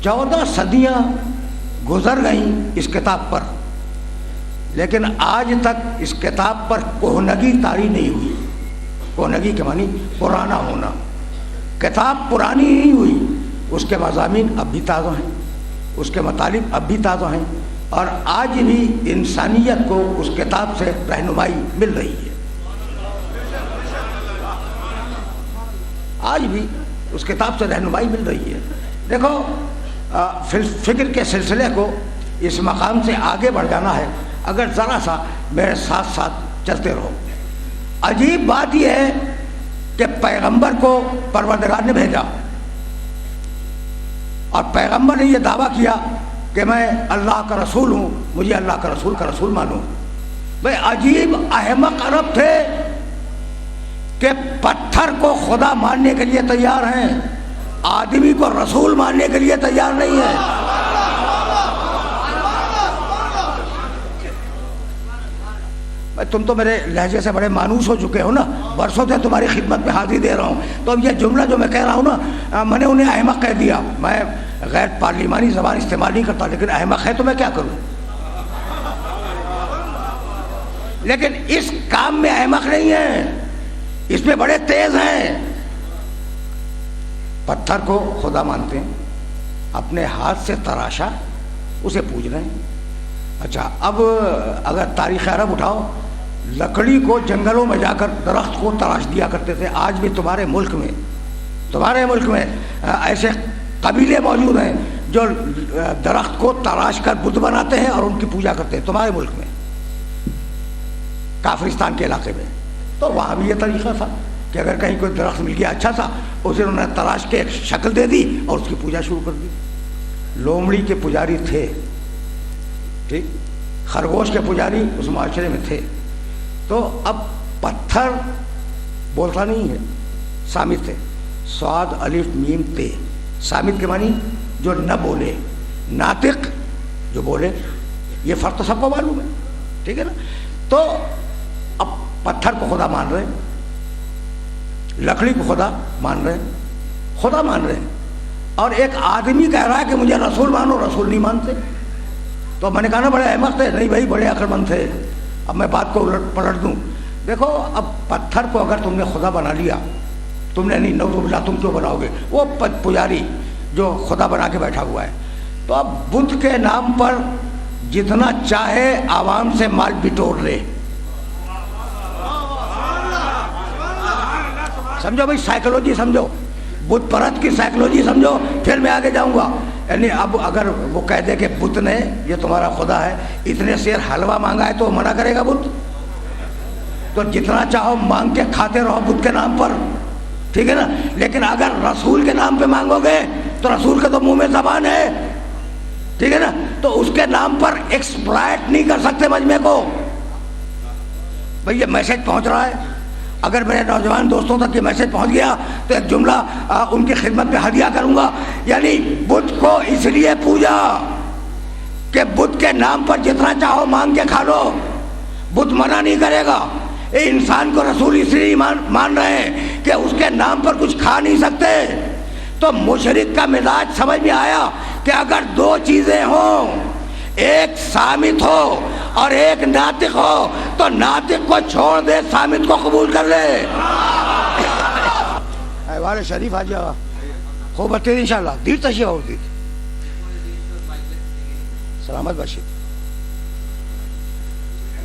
14 صدیاں گزر گئیں اس کتاب پر، لیکن آج تک اس کتاب پر کہنگی طاری نہیں ہوئی۔ کہنگی کے معنی پرانا ہونا۔ کتاب پرانی نہیں ہوئی، اس کے مضامین اب بھی تازہ ہیں، اس کے مطالب اب بھی تازہ ہیں، اور آج بھی انسانیت کو اس کتاب سے رہنمائی مل رہی ہے۔ آج بھی اس کتاب سے رہنمائی مل رہی ہے۔ دیکھو، فکر کے سلسلے کو اس مقام سے آگے بڑھ جانا ہے اگر ذرا سا میرے ساتھ ساتھ چلتے رہو۔ عجیب بات یہ ہے کہ پیغمبر کو پروردگار نے بھیجا، اور پیغمبر نے یہ دعویٰ کیا کہ میں اللہ کا رسول ہوں، مجھے اللہ کا رسول مانو۔ بھئی عجیب احمق عرب تھے کہ پتھر کو خدا ماننے کے لیے تیار ہیں، آدمی کو رسول ماننے کے لیے تیار نہیں ہے۔ تم تو میرے لہجے سے بڑے مانوس ہو چکے ہو نا، برسوں سے تمہاری خدمت میں حاضری دے رہا ہوں، تو اب یہ جملہ جو میں کہہ رہا ہوں نا، میں نے انہیں احمق کہہ دیا۔ میں غیر پارلیمانی زبان استعمال نہیں کرتا، لیکن احمق ہے تو میں کیا کروں؟ لیکن اس کام میں احمق نہیں ہے، اس میں بڑے تیز ہیں۔ پتھر کو خدا مانتے ہیں، اپنے ہاتھ سے تراشا، اسے پوج رہے ہیں۔ اچھا، اب اگر تاریخ عرب اٹھاؤ، لکڑی کو جنگلوں میں جا کر درخت کو تراش دیا کرتے تھے۔ آج بھی تمہارے ملک میں ایسے قبیلے موجود ہیں جو درخت کو تراش کر بت بناتے ہیں اور ان کی پوجا کرتے ہیں، تمہارے ملک میں، کافرستان کے علاقے میں۔ تو وہاں بھی یہ طریقہ تھا کہ اگر کہیں کوئی درخت مل گیا اچھا سا، اسے انہوں نے تراش کے ایک شکل دے دی اور اس کی پوجا شروع کر دی۔ لومڑی کے پجاری تھے، ٹھیک، خرگوش کے پجاری اس معاشرے میں تھے۔ تو اب پتھر بولتا نہیں ہے، صامت ہے، صاد الف میم تے، صامت کے معنی جو نہ بولے، ناطق جو بولے، یہ فرق تو سب کو معلوم ہے، ٹھیک ہے نا۔ تو اب پتھر کو خدا مان رہے ہیں، لکڑی کو خدا مان رہے ہیں، اور ایک آدمی کہہ رہا ہے کہ مجھے رسول مانو، رسول نہیں مانتے۔ تو میں نے کہا نا بڑے احمق تھے، نہیں بھائی بڑے عقل مند تھے۔ اب میں بات کو الٹ پلٹ دوں، دیکھو اب پتھر کو اگر تم نے خدا بنا لیا، تم نے نہیں، نعوذ باللہ، تم کیوں بناؤ گے؟ وہ پجاری جو خدا بنا کے بیٹھا ہوا ہے۔ تو اب بدھ کے نام پر جتنا چاہے عوام سے مال بٹور لے، سمجھو بھائی، سائیکلوجی سمجھو، بدھ پرست کی سائیکلوجی سمجھو، پھر میں آگے جاؤں گا۔ یعنی اب اگر وہ کہہ دے کہ بدھ نے، یہ تمہارا خدا ہے، اتنے سیر حلوہ مانگا ہے، تو وہ منع کرے گا بدھ؟ تو جتنا چاہو مانگ کے کھاتے رہو بدھ کے نام پر، ٹھیک ہے نا۔ لیکن اگر رسول کے نام پہ مانگو گے تو رسول کے تو منہ میں زبان ہے، ٹھیک ہے نا، تو اس کے نام پر ایکسپلائٹ نہیں کر سکتے مجمع کو۔ بھئی یہ میسج پہنچ رہا ہے، اگر میرے نوجوان دوستوں تک یہ میسج پہنچ گیا تو ایک جملہ ان کی خدمت میں ہدیہ کروں گا۔ یعنی بدھ کو اس لیے پوجا کہ بدھ کے نام پر جتنا چاہو مانگ کے کھا لو، بدھ منع نہیں کرے گا۔ انسان کو رسول اس لیے مان رہے ہیں کہ اس کے نام پر کچھ کھا نہیں سکتے۔ تو مشرک کا مزاج سمجھ میں آیا کہ اگر دو چیزیں ہوں، ایک صامت ہو اور ایک ناطق ہو، تو ناطق کو چھوڑ دے، صامت کو قبول کر لے۔ احوال شریف آ جاؤ، خوب بتیں انشاءاللہ، دیر تشریف ہوتی سلامت باشید۔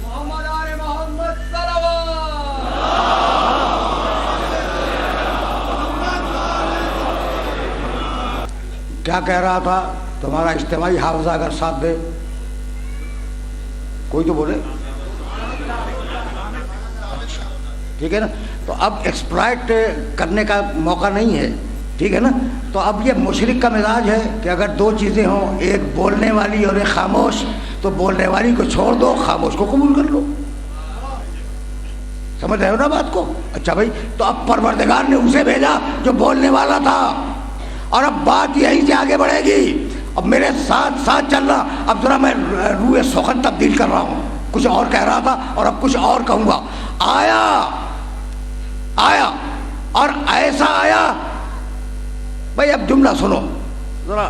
محمد آل محمد صلوات۔ کیا کہہ رہا تھا؟ تمہارا اجتماعی حافظہ اگر ساتھ دے، کوئی تو بولے، اچھا ٹھیک ہے نا۔ تو اب ایکسپلائٹ کرنے کا موقع نہیں ہے، ٹھیک ہے نا۔ تو اب یہ مشرک کا مزاج ہے کہ اگر دو چیزیں ہوں، ایک بولنے والی اور ایک خاموش، تو بولنے والی کو چھوڑ دو، خاموش کو قبول کر لو۔ سمجھ رہے ہو نا بات کو؟ اچھا بھائی، تو اب پروردگار نے اسے بھیجا جو بولنے والا تھا، اور اب بات یہیں سے آگے بڑھے گی۔ اب میرے ساتھ ساتھ چلنا۔ اب ذرا میں روح سخن تبدیل کر رہا ہوں، کچھ اور کہہ رہا تھا اور اب کچھ اور کہوں گا۔ آیا اور ایسا آیا۔ بھائی اب جملہ سنو ذرا،